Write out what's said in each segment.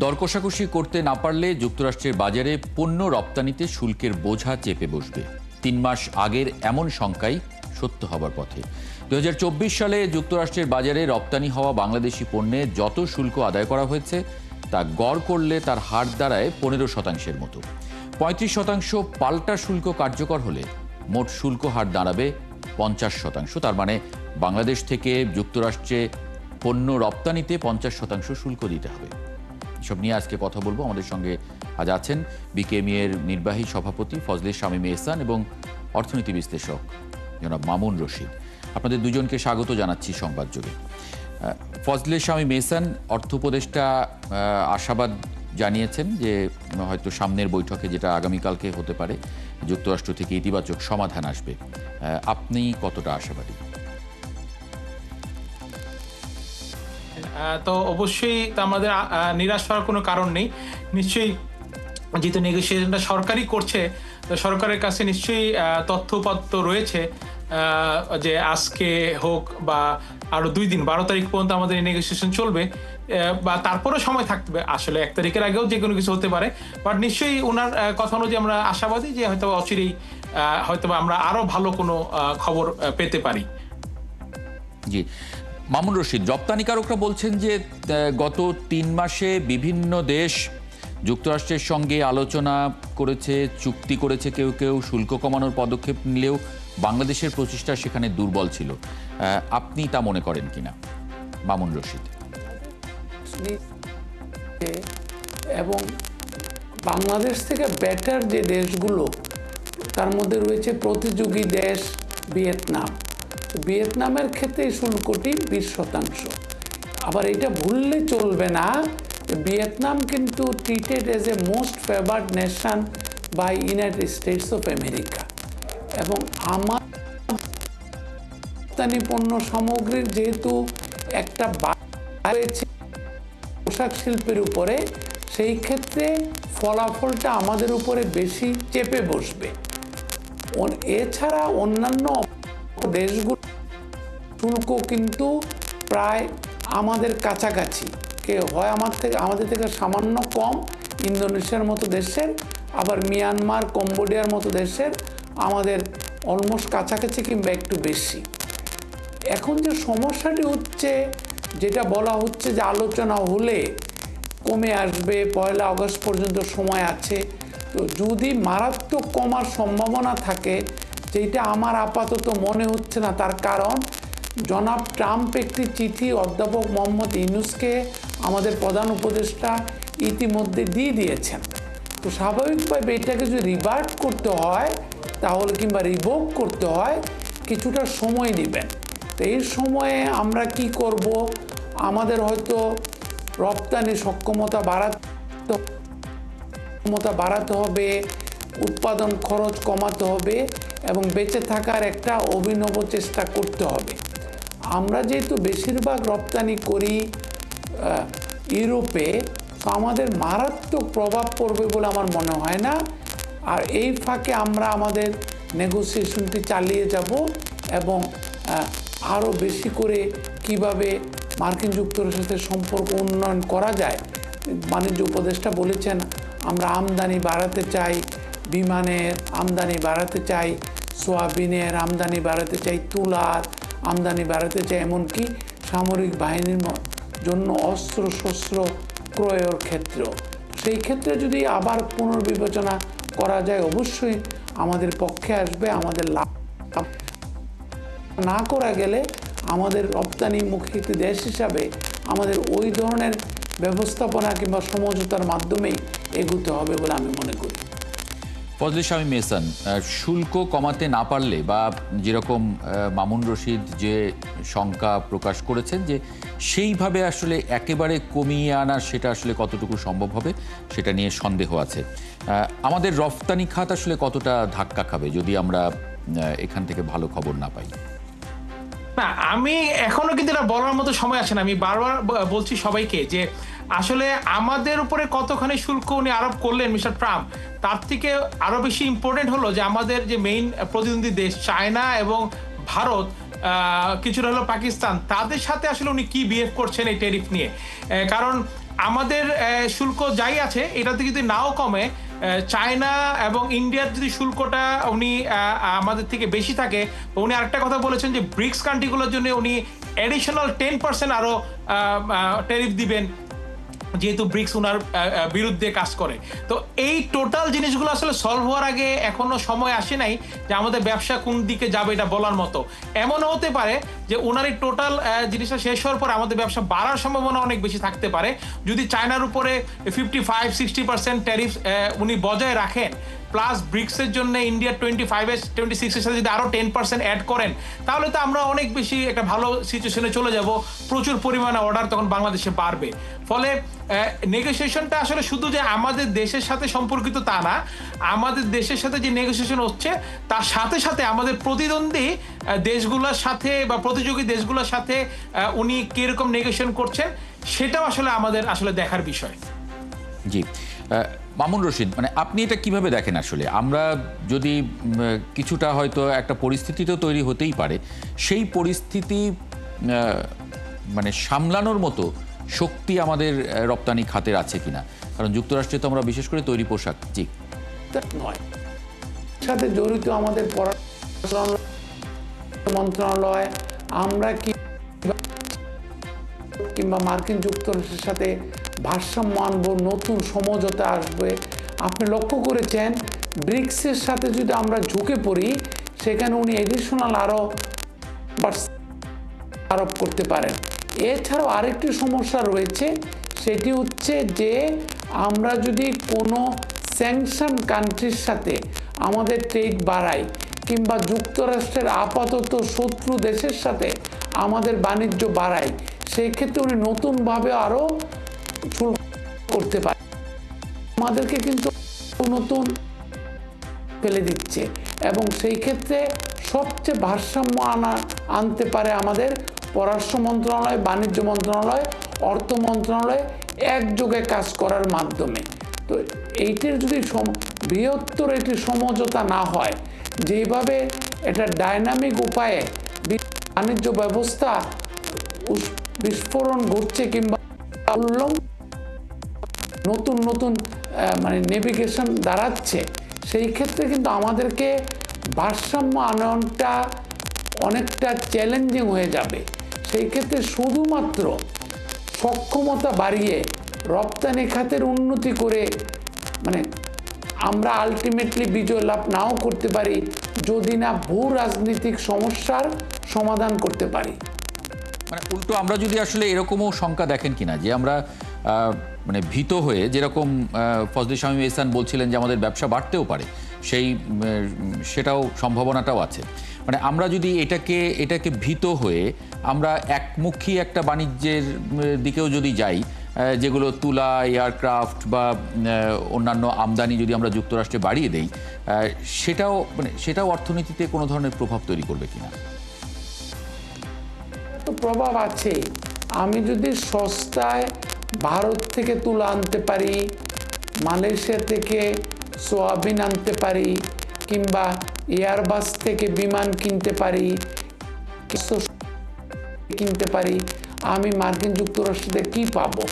দর কষাকষি করতে না পারলে যুক্তরাষ্ট্রের বাজারে পণ্য রপ্তানিতে শুল্কের বোঝা চেপে বসবে। ৩ মাস আগের এমন শঙ্কাই সত্য হবার পথে। ২০২৪ সালে যুক্তরাষ্ট্রের বাজারে রপ্তানি হওয়া বাংলাদেশি পণ্যে যত শুল্ক আদায় করা হয়েছে তা গড় করলে তার হার দাঁড়ায় ১৫%-এর মতো। ৩৫% পাল্টা শুল্ক কার্যকর হলে মোট শুল্ক হার দাঁড়াবে ৫০%। তার মানে বাংলাদেশ থেকে যুক্তরাষ্ট্রে পণ্য রপ্তানিতে ৫০% শুল্ক দিতে হবে। এসব নিয়ে আজকে কথা বলবো। আমাদের সঙ্গে আজ আছেন বিকেএমই এর নির্বাহী সভাপতি ফজলে শামীম এহসান এবং অর্থনীতি বিশ্লেষক জনাব মামুন রশিদ। আপনাদের দুজনকে স্বাগত জানাচ্ছি সংবাদযোগে। ফজলে শামীম এহসান অর্থ উপদেষ্টা আশাবাদ জানিয়েছেন যে হয়তো সামনের বৈঠকে, যেটা আগামীকালকে হতে পারে, যুক্তরাষ্ট্র থেকে ইতিবাচক সমাধান আসবে। আপনি কতটা আশাবাদী? তো অবশ্যই আমাদের নিরাশ হওয়ার কোনো কারণ নেই। নিশ্চয়ই যেহেতু নেগোসিয়েশনটা সরকারই করছে, তো সরকারের কাছে নিশ্চয়ই তথ্যপত্র রয়েছে যে আজকে হোক বা আরো 2 দিন 12 তারিখ পর্যন্ত আমাদের এই নেগোসিয়েশন চলবে, বা তারপরেও সময় থাকবে। আসলে 1 তারিখের আগেও যে কোনো কিছু হতে পারে, বাট নিশ্চয়ই ওনার কথা অনুযায়ী আমরা আশাবাদী যে হয়তো অচিরেই হয়তো আমরা আরো ভালো কোনো খবর পেতে পারি। জি, মামুন রশিদ, রপ্তানিকারকরা বলছেন যে গত 3 মাসে বিভিন্ন দেশ যুক্তরাষ্ট্রের সঙ্গে আলোচনা করেছে, চুক্তি করেছে, কেউ কেউ শুল্ক কমানোর পদক্ষেপ নিলেও বাংলাদেশের প্রচেষ্টা সেখানে দুর্বল ছিল। আপনি তা মনে করেন কিনা, মামুন রশিদ? এবং বাংলাদেশ থেকে বেটার যে দেশগুলো, তার মধ্যে রয়েছে প্রতিযোগী দেশ ভিয়েতনাম। ভিয়েতনামের ক্ষেত্রে শুল্কটি 20%। আবার এটা ভুললে চলবে না, ভিয়েতনাম কিন্তু treated as a most favoured nation by United States of America. এবং আমার রপ্তানি পণ্য সামগ্রীর যেহেতু একটা রয়েছে পোশাক শিল্পের উপরে, সেই ক্ষেত্রে ফলাফলটা আমাদের উপরে বেশি চেপে বসবে। এছাড়া অন্যান্য দেশগুলো শুল্ক কিন্তু প্রায় আমাদের কাছাকাছি, হয় আমাদের থেকে সামান্য কম ইন্দোনেশিয়ার মতো দেশের, আবার মিয়ানমার, কম্বোডিয়ার মতো দেশের আমাদের অলমোস্ট কাছাকাছি কিংবা একটু বেশি। এখন যে সমস্যাটি হচ্ছে, যেটা বলা হচ্ছে যে আলোচনা হলে কমে আসবে, 1 আগস্ট পর্যন্ত সময় আছে। তো যদি মারাত্মক কমার সম্ভাবনা থাকে, যেটা আমার আপাতত মনে হচ্ছে না, তার কারণ জনাব ট্রাম্প একটি চিঠি অধ্যাপক মোহাম্মদ ইউনূসকে, আমাদের প্রধান উপদেষ্টা, ইতিমধ্যে দিয়ে দিয়েছেন। তো স্বাভাবিকভাবে এটাকে যদি রিভার্ট করতে হয় তাহলে, কিংবা রিভোক করতে হয়, কিছুটা সময় নেবেন। তো এই সময়ে আমরা কি করব? আমাদের হয়তো রপ্তানি সক্ষমতা বাড়াতে হবে, উৎপাদন খরচ কমাতে হবে এবং বেঁচে থাকার একটা অভিনব চেষ্টা করতে হবে। আমরা যেহেতু বেশিরভাগ রপ্তানি করি ইউরোপে, তো আমাদের মারাত্মক প্রভাব পড়বে বলে আমার মনে হয় না। আর এই ফাঁকে আমরা আমাদের নেগোসিয়েশনটি চালিয়ে যাব এবং আরও বেশি করে কিভাবে মার্কিন যুক্তরাষ্ট্রের সাথে সম্পর্ক উন্নয়ন করা যায়। বাণিজ্য উপদেষ্টা বলেছেন আমরা আমদানি বাড়াতে চাই, বিমানের আমদানি বাড়াতে চাই, সোয়াবিনের আমদানি বাড়াতে চাই, তুলার আমদানি বাড়াতে চাই, এমনকি সামরিক বাহিনীর জন্য অস্ত্র শস্ত্র ক্রয়ের ক্ষেত্রেও। সেই ক্ষেত্রে যদি আবার পুনর্বিবেচনা করা যায়, অবশ্যই আমাদের পক্ষে আসবে। আমাদের লাভ না করা গেলে আমাদের রপ্তানিমুখী একটি দেশ হিসাবে আমাদের ওই ধরনের ব্যবস্থাপনা কিংবা সমঝোতার মাধ্যমেই এগুতে হবে বলে আমি মনে করি। ফজলে শামীম এহসান, শুল্ক কমাতে না পারলে, বা যেরকম মামুন রশিদ যে শঙ্কা প্রকাশ করেছেন যে সেইভাবে আসলে একেবারে কমিয়ে আনা, সেটা আসলে কতটুকু সম্ভব হবে সেটা নিয়ে সন্দেহ আছে। আমাদের রপ্তানি খাত আসলে কতটা ধাক্কা খাবে যদি আমরা এখান থেকে ভালো খবর না পাই? না, আমি এখনো কিন্তু এটা বলার মতো সময় আছে না। আমি বারবার বলছি সবাইকে যে আসলে আমাদের উপরে কতখানি শুল্ক উনি আরোপ করলেন মিস্টার ট্রাম্প, তার থেকে আরো বেশি ইম্পর্টেন্ট হলো যে আমাদের যে মেইন প্রতিদ্বন্দ্বী দেশ চায়না এবং ভারত, কিছুটা হলো পাকিস্তান, তাদের সাথে আসলে উনি কি বিহেভ করছেন এই ট্যারিফ নিয়ে। কারণ আমাদের শুল্ক যাই আছে এটাতে যদি নাও কমে, চায়না এবং ইন্ডিয়ার যদি শুল্কটা উনি আমাদের থেকে বেশি থাকে, উনি আরেকটা কথা বলেছেন যে ব্রিক্স কান্ট্রিগুলোর জন্য উনি অ্যাডিশনাল 10% আরো ট্যারিফ দিবেন, যেহেতু ব্রিক্স উনার বিরুদ্ধে কাজ করে। তো এই টোটাল জিনিসগুলো আসলে সলভ হওয়ার আগে এখনো সময় আসে নাই যে আমাদের ব্যবসা কোন দিকে যাবে এটা বলার মতো। এমনও হতে পারে যে ওনার এই টোটাল জিনিসটা শেষ হওয়ার পর আমাদের ব্যবসা বাড়ার সম্ভাবনা অনেক বেশি থাকতে পারে যদি চায়নার উপরে 55-60% ট্যারিফ উনি বজায় রাখেন, প্লাস ব্রিক্সের জন্য ইন্ডিয়া 26-এর সাথে যদি আরো 10% অ্যাড করেন, তাহলে তো আমরা অনেক বেশি একটা ভালো সিচুয়েশনে চলে যাব, প্রচুর পরিমাণে অর্ডার তখন বাংলাদেশে বাড়বে। ফলে নেগোসিয়েশনটা আসলে শুধু যে আমাদের দেশের সাথে সম্পর্কিত তা না, আমাদের দেশের সাথে যে নেগোসিয়েশন হচ্ছে তার সাথে সাথে আমাদের প্রতিদ্বন্দ্বী দেশগুলোর সাথে বা প্রতিযোগী দেশগুলোর সাথে উনি কিরকম নেগোসিয়েশন করছেন সেটাও আসলে আমাদের আসলে দেখার বিষয়। জি, মামুন রশিদ, মানে আপনি এটা কিভাবে দেখেন? আসলে আমরা যদি কিছুটা হয়তো একটা পরিস্থিতি তো তৈরি হতেই পারে, সেই পরিস্থিতি মানে সামলানোর মতো শক্তি আমাদের রপ্তানি খাতের আছে কিনা? কারণ যুক্তরাষ্ট্রে তো আমরা বিশেষ করে তৈরি পোশাক, জি নয় সাথে জড়িত আমাদের পররাষ্ট্র মন্ত্রণালয়, আমরা কি কিংবা মার্কিন যুক্তরাষ্ট্রের সাথে ভারসাম্য আনবো, নতুন সমঝোতা আসবে। আপনি লক্ষ্য করেছেন ব্রিক্সের সাথে যদি আমরা ঝুঁকে পড়ি, সেখানে উনি এডিশনাল আরোপ করতে পারেন। এছাড়াও আরেকটি সমস্যা রয়েছে, সেটি হচ্ছে যে আমরা যদি কোনো স্যাংশন কান্ট্রির সাথে আমাদের ট্রেড বাড়াই কিংবা যুক্তরাষ্ট্রের আপাতত শত্রু দেশের সাথে আমাদের বাণিজ্য বাড়াই, সেই ক্ষেত্রে উনি নতুনভাবে আরও শুল্ক করতে পারে, আমাদেরকে কিন্তু নতুন ফেলে দিচ্ছে। এবং সেই ক্ষেত্রে সবচেয়ে ভারসাম্য আনতে পারে আমাদের পররাষ্ট্র মন্ত্রণালয়, বাণিজ্য মন্ত্রণালয়, অর্থ মন্ত্রণালয় একযোগে কাজ করার মাধ্যমে। তো এইটির যদি বৃহত্তর একটি সমঝোতা না হয়, যেভাবে এটা ডাইনামিক উপায়ে বাণিজ্য ব্যবস্থা বিস্ফোরণ ঘটছে কিংবা নতুন নতুন মানে নেভিগেশন দাঁড়াচ্ছে, সেই ক্ষেত্রে কিন্তু আমাদেরকে ভারসাম্য আনয়নটা অনেকটা চ্যালেঞ্জিং হয়ে যাবে। সেই ক্ষেত্রে শুধুমাত্র সক্ষমতা বাড়িয়ে রপ্তানি খাতের উন্নতি করে মানে আমরা আলটিমেটলি বিজয় লাভ নাও করতে পারি যদি না ভূ রাজনৈতিক সমস্যার সমাধান করতে পারি। মানে উল্টো আমরা যদি আসলে এরকমও শঙ্কা দেখেন কিনা যে আমরা মানে ভীত হয়ে, যেরকম ফজলে শামীম এহসান বলছিলেন যে আমাদের ব্যবসা বাড়তেও পারে, সেটাও সম্ভাবনাটাও আছে। মানে আমরা যদি এটাকে ভীত হয়ে আমরা একমুখী একটা বাণিজ্যের দিকেও যদি যাই, যেগুলো তুলা, এয়ারক্রাফট বা অন্যান্য আমদানি যদি আমরা যুক্তরাষ্ট্রে বাড়িয়ে দেই, সেটাও অর্থনীতিতে কোনো ধরনের প্রভাব তৈরি করবে কিনা? তো প্রভাব আছে। আমি যদি সস্তায় ভারত থেকে তুলা আনতে পারি, মালয়েশিয়া থেকে সোয়াবিন আনতে পারি, কিংবা এয়ারবাস থেকে বিমান কিনতে পারি, আমি মার্কিন যুক্তরাষ্ট্রে কি পাবো?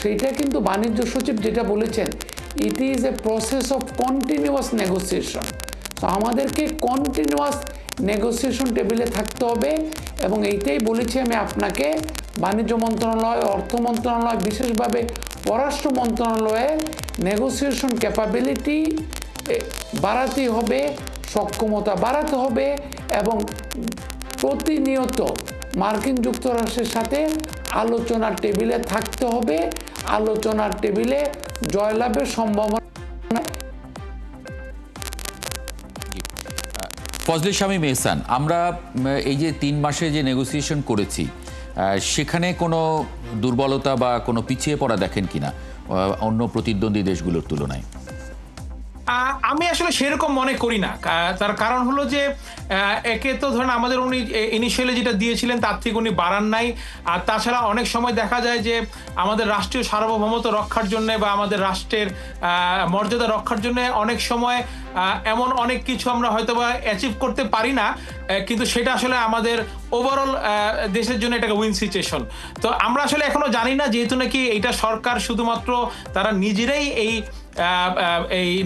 সেইটা কিন্তু বাণিজ্য সচিব যেটা বলেছেন, it is a process of continuous negotiation. তো আমাদেরকে কন্টিনিউয়াস নেগোসিয়েশন টেবিলে থাকতে হবে। এবং এইটাই বলেছি আমি আপনাকে, বাণিজ্য মন্ত্রণালয়, অর্থ মন্ত্রণালয়, বিশেষভাবে পররাষ্ট্র মন্ত্রণালয়ে নেগোসিয়েশন ক্যাপাবিলিটি বাড়াতে হবে, সক্ষমতা বাড়াতে হবে এবং প্রতিনিয়ত মার্কিন যুক্তরাষ্ট্রের সাথে আলোচনার টেবিলে থাকতে হবে। আলোচনার টেবিলে জয়লাভের সম্ভাবনা। ফজলে শামীম এহসান, আমরা এই যে 3 মাসে যে নেগোসিয়েশন করেছি, সেখানে কোনো দুর্বলতা বা কোনো পিছিয়ে পড়া দেখেন কিনা অন্য প্রতিদ্বন্দ্বী দেশগুলোর তুলনায়? আমি আসলে সেরকম মনে করি না। তার কারণ হলো যে একে তো ধরেন আমাদের উনি ইনিশিয়ালি যেটা দিয়েছিলেন তার থেকে উনি বাড়ান নাই। আর তাছাড়া অনেক সময় দেখা যায় যে আমাদের রাষ্ট্রীয় সার্বভৌমত্ব রক্ষার জন্য বা আমাদের রাষ্ট্রের মর্যাদা রক্ষার জন্য অনেক সময় এমন অনেক কিছু আমরা হয়তো বা অ্যাচিভ করতে পারি না, কিন্তু সেটা আসলে আমাদের ওভারঅল দেশের জন্য এটাকে উইন সিচুয়েশন। তো আমরা আসলে এখনো জানি না, যেহেতু নাকি এইটা সরকার শুধুমাত্র তারা নিজেরাই এই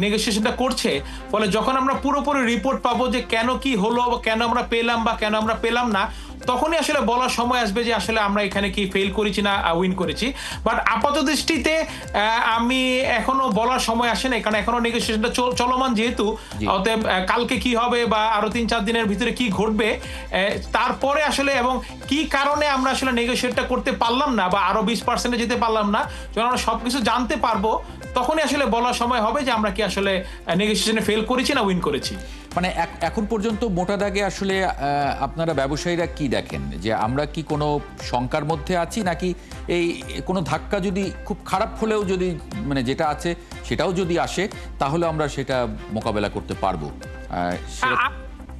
নেগোসিয়েশনটা করছে, ফলে যখন আমরা পুরোপুরি রিপোর্ট পাবো যে কেন কি হলো বা কেন আমরা পেলাম বা কেন আমরা পেলাম না, তখনই আসলে বলার সময় আসবে যে আসলে আমরা এখানে কি ফেল করেছি না উইন করেছি। বাট আপাত দৃষ্টিতে আমি এখনো বলার সময় আসে না, কারণ এখনো নেগোসিয়েশনটা চলমান, যেহেতু অতএব কালকে কি হবে বা আরো 3-4 দিনের ভিতরে কি ঘটবে তারপরে আসলে, এবং কি কারণে আমরা আসলে নেগোসিয়েটটা করতে পারলাম না বা আরো 20% যেতে পারলাম না, যখন আমরা সবকিছু জানতে পারবো তখনই আসলে বলার সময় হবে যে আমরা কি আসলে নেগোসিয়েশনে ফেল করেছি না উইন করেছি। মানে এখন পর্যন্ত মোটা দাগে আসলে আপনারা ব্যবসায়ীরা কি দেখেন, যে আমরা কি কোনো শঙ্কার মধ্যে আছি, নাকি এই কোনো ধাক্কা যদি খুব খারাপ হলেও যদি মানে যেটা আছে সেটাও যদি আসে তাহলে আমরা সেটা মোকাবেলা করতে পারবো?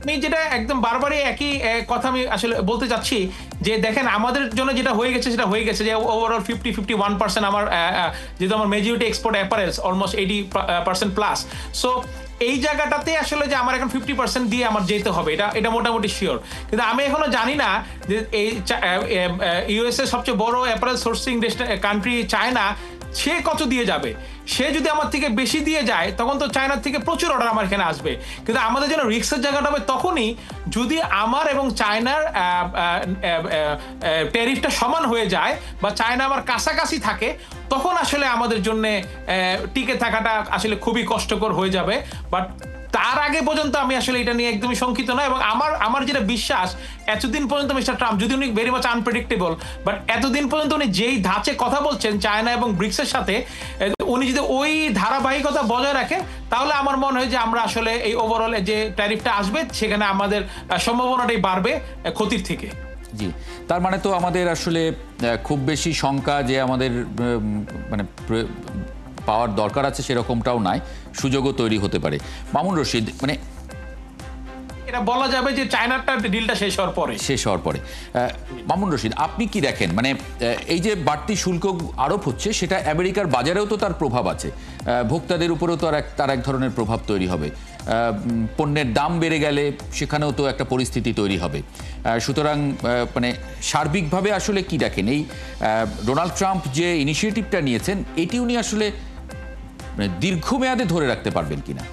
আমি যেটা একদম বারবারই একই কথা আমি আসলে বলতে চাচ্ছি যে দেখেন, আমাদের জন্য যেটা হয়ে গেছে সেটা হয়ে গেছে, যে ওভারঅল 51% আমার, যেহেতু আমার majority export apparels almost 80% plus. So এই জায়গাটাতে আসলে যে আমার এখন 50% দিয়ে আমার যেতে হবে, এটা মোটামুটি শিওর। কিন্তু আমি এখনো জানি না যে এই ইউএসএ সবচেয়ে বড় অ্যাপারেল সোর্সিং কান্ট্রি চায়না, সে কত দিয়ে যাবে। সে যদি আমার থেকে বেশি দিয়ে যায় তখন তো চায়নার থেকে প্রচুর অর্ডার আমার এখানে আসবে। কিন্তু আমাদের জন্য রিস্কের জায়গাটা হবে তখনই যদি আমার এবং চায়নার ট্যারিফটা সমান হয়ে যায় বা চায়না আমার কাছাকাছি থাকে, তখন আসলে আমাদের জন্য টিকে থাকাটা আসলে খুবই কষ্টকর হয়ে যাবে। বাট তার আগে পর্যন্ত আমি আসলে এটা নিয়ে একদমই শঙ্কিত নয়। এবং আমার যেটা বিশ্বাস, এতদিন পর্যন্ত মিস্টার ট্রাম্প, যদি উনি ভেরি মাচ আনপ্রেডিক্টেবল, বাট এতদিন পর্যন্ত উনি যেই ধাঁচে কথা বলছেন চায়না এবং ব্রিক্সের সাথে, উনি যদি ওই ধারাবাহিকতা বজায় রাখে তাহলে আমার মনে হয় যে আমরা আসলে এই ওভারঅল যে ট্যারিফটা আসবে সেখানে আমাদের সম্ভাবনাটাই বাড়বে ক্ষতির থেকে। জি, তার মানে তো আমাদের আসলে খুব বেশি শঙ্কা যে আমাদের মানে পাওয়ার দরকার আছে সেরকমটাও নাই, সুযোগও তৈরি হতে পারে। মামুন রশিদ, মানে এটা বলা যাবে যে চায়নাটা ডিলটা শেষ হওয়ার পরে। মামুন রশিদ, আপনি কি দেখেন, মানে এই যে বাড়তি শুল্ক আরোপ হচ্ছে সেটা আমেরিকার বাজারেও তো তার প্রভাব আছে, ভোক্তাদের উপরেও তো তার এক ধরনের প্রভাব তৈরি হবে, পণ্যের দাম বেড়ে গেলে সেখানেও তো একটা পরিস্থিতি তৈরি হবে। সুতরাং মানে সার্বিকভাবে আসলে কি দেখেন, এই ডোনাল্ড ট্রাম্প যে ইনিশিয়েটিভটা নিয়েছেন এটি উনি আসলে দীর্ঘমেয়াদে ধরে রাখতে পারবেন কিনা?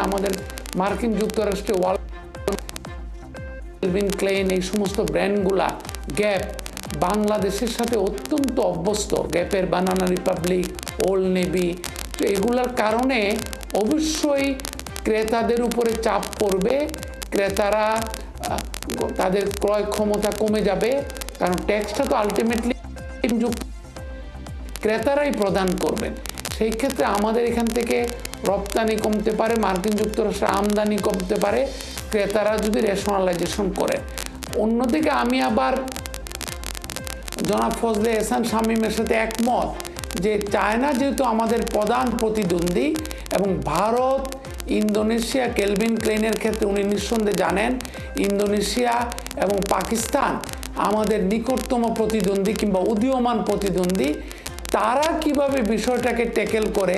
আমাদের মার্কিন যুক্তরাষ্ট্রে ক্যালভিন ক্লেইন এই সমস্ত ব্র্যান্ডগুলা, গ্যাপ বাংলাদেশের সাথে অত্যন্ত অভ্যস্ত, গ্যাপের বানানা রিপাবলিক, ওল্ড নেভি, এগুলার কারণে অবশ্যই ক্রেতাদের উপরে চাপ পড়বে, ক্রেতারা তাদের ক্রয় ক্ষমতা কমে যাবে, কারণ ট্যাক্সটা তো আলটিমেটলি ক্রেতারাই প্রদান করবেন। সেই ক্ষেত্রে আমাদের এখান থেকে রপ্তানি কমতে পারে, মার্কিন যুক্তরাষ্ট্রে আমদানি কমতে পারে, ক্রেতারা যদি রেশনালাইজেশন করে। অন্যদিকে আমি আবার জনাব ফজলে এহসান শামীমের সাথে একমত যে চায়না যেহেতু আমাদের প্রধান প্রতিদ্বন্দ্বী এবং ভারত, ইন্দোনেশিয়া, ক্যালভিন ক্লেইনের ক্ষেত্রে উনি নিঃসন্দেহে জানেন, ইন্দোনেশিয়া এবং পাকিস্তান আমাদের নিকটতম প্রতিদ্বন্দ্বী কিংবা উদীয়মান প্রতিদ্বন্দ্বী। তারা কিভাবে বিষয়টাকে ট্যাকেল করে,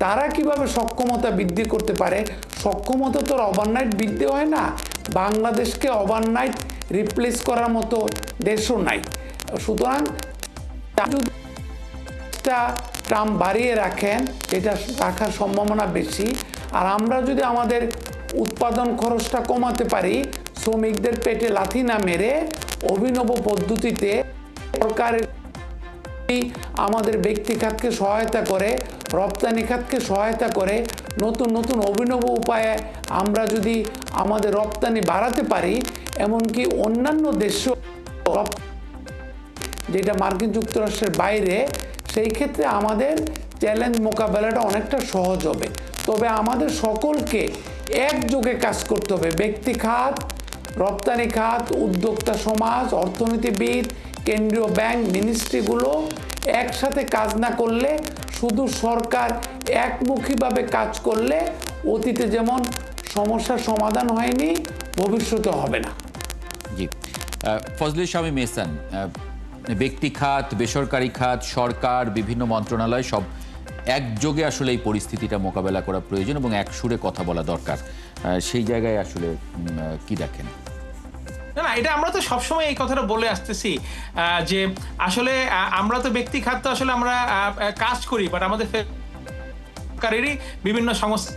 তারা কিভাবে সক্ষমতা বৃদ্ধি করতে পারে, সক্ষমতা তো ওভারনাইট বৃদ্ধি হয় না, বাংলাদেশকে ওভারনাইট রিপ্লেস করার মতো দেশও নাই। সুতরাং ট্রাম্প বাড়িয়ে রাখেন, এটা রাখার সম্ভাবনা বেশি। আর আমরা যদি আমাদের উৎপাদন খরচটা কমাতে পারি, শ্রমিকদের পেটে লাথি না মেরে অভিনব পদ্ধতিতে সরকারের আমাদের ব্যক্তি খাতকে সহায়তা করে, রপ্তানি খাতকে সহায়তা করে, নতুন নতুন অভিনব উপায়ে আমরা যদি আমাদের রপ্তানি বাড়াতে পারি, এমনকি অন্যান্য দেশও যেটা মার্কিন যুক্তরাষ্ট্রের বাইরে, সেই ক্ষেত্রে আমাদের চ্যালেঞ্জ মোকাবেলাটা অনেকটা সহজ হবে। তবে আমাদের সকলকে একযোগে কাজ করতে হবে, ব্যক্তি খাত, রপ্তানি খাত, উদ্যোক্তা সমাজ, অর্থনীতিবিদ, কেন্দ্রীয় ব্যাংক, মিনিস্ট্রিগুলো একসাথে কাজ না করলে শুধু সরকার একমুখীভাবে কাজ করলে অতীতে যেমন সমস্যার সমাধান হয়নি, ভবিষ্যতে হবে না। জি, ফজলে শামীম এহসান, ব্যক্তি খাত, বেসরকারি খাত, সরকার, বিভিন্ন মন্ত্রণালয় সব একযোগে আসলে এই পরিস্থিতিটা মোকাবেলা করা প্রয়োজন এবং এক সুরে কথা বলা দরকার। সেই জায়গায় আসলে কি দেখেন? না না, এটা আমরা তো সবসময় এই কথাটা বলে আসতেছি যে আসলে আমরা তো ব্যক্তি খাত তো আসলে আমরা কাজ করি, বাট আমাদের সরকারেরই বিভিন্ন সংস্থা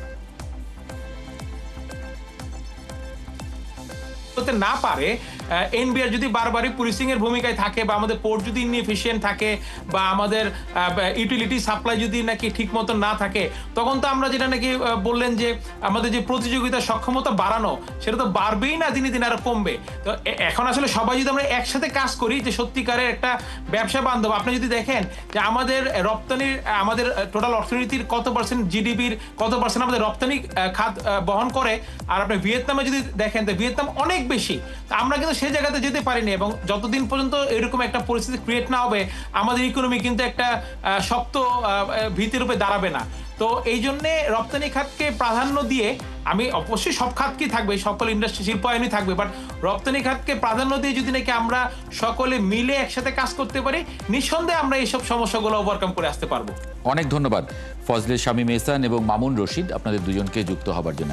হতে না পারে। এনবিআর যদি বারবারই পুলিশিং এর ভূমিকায় থাকে, বা আমাদের পোর্ট যদি ইনএফিশিয়েন্ট থাকে, বা আমাদের ইউটিলিটি সাপ্লাই যদি নাকি ঠিক মতো না থাকে, তখন তো আমরা যেটা নাকি বললেন যে আমাদের যে প্রতিযোগিতার সক্ষমতা বাড়ানো, সেটা তো বাড়বেই না, দিনে দিনে আরো কমবে। তো এখন আসলে সবাই যদি আমরা একসাথে কাজ করি যে সত্যিকারের একটা ব্যবসা বান্ধব, আপনি যদি দেখেন যে আমাদের রপ্তানির, আমাদের টোটাল অর্থনীতির কত পার্সেন্ট, জিডিপির কত পার্সেন্ট আমাদের রপ্তানি খাত বহন করে, আর আপনি ভিয়েতনামে যদি দেখেন তো ভিয়েতনাম অনেক বেশি। আমরা কিন্তু সেই জায়গাতে যেতে পারিনি, এবং যতদিন পর্যন্ত এরকম একটা পরিস্থিতি ক্রিয়েট না হবে, আমাদের ইকোনমি কিন্তু একটা শক্ত ভিত্তির উপরে দাঁড়াবে না। তো এই জন্যে রপ্তানি খাতকে প্রাধান্য দিয়ে, আমি অবশ্যই সব খাতকেই থাকবে, সকল ইন্ডাস্ট্রি শিল্পায়নই থাকবে, বাট রপ্তানি খাতকে প্রাধান্য দিয়ে যদি নাকি আমরা সকলে মিলে একসাথে কাজ করতে পারি, নিঃসন্দেহে আমরা এইসব সমস্যাগুলো ওভারকাম করে আসতে পারবো। অনেক ধন্যবাদ ফজলে শামীম এহসান এবং মামুন রশিদ, আপনাদের দুজনকে যুক্ত হবার জন্য।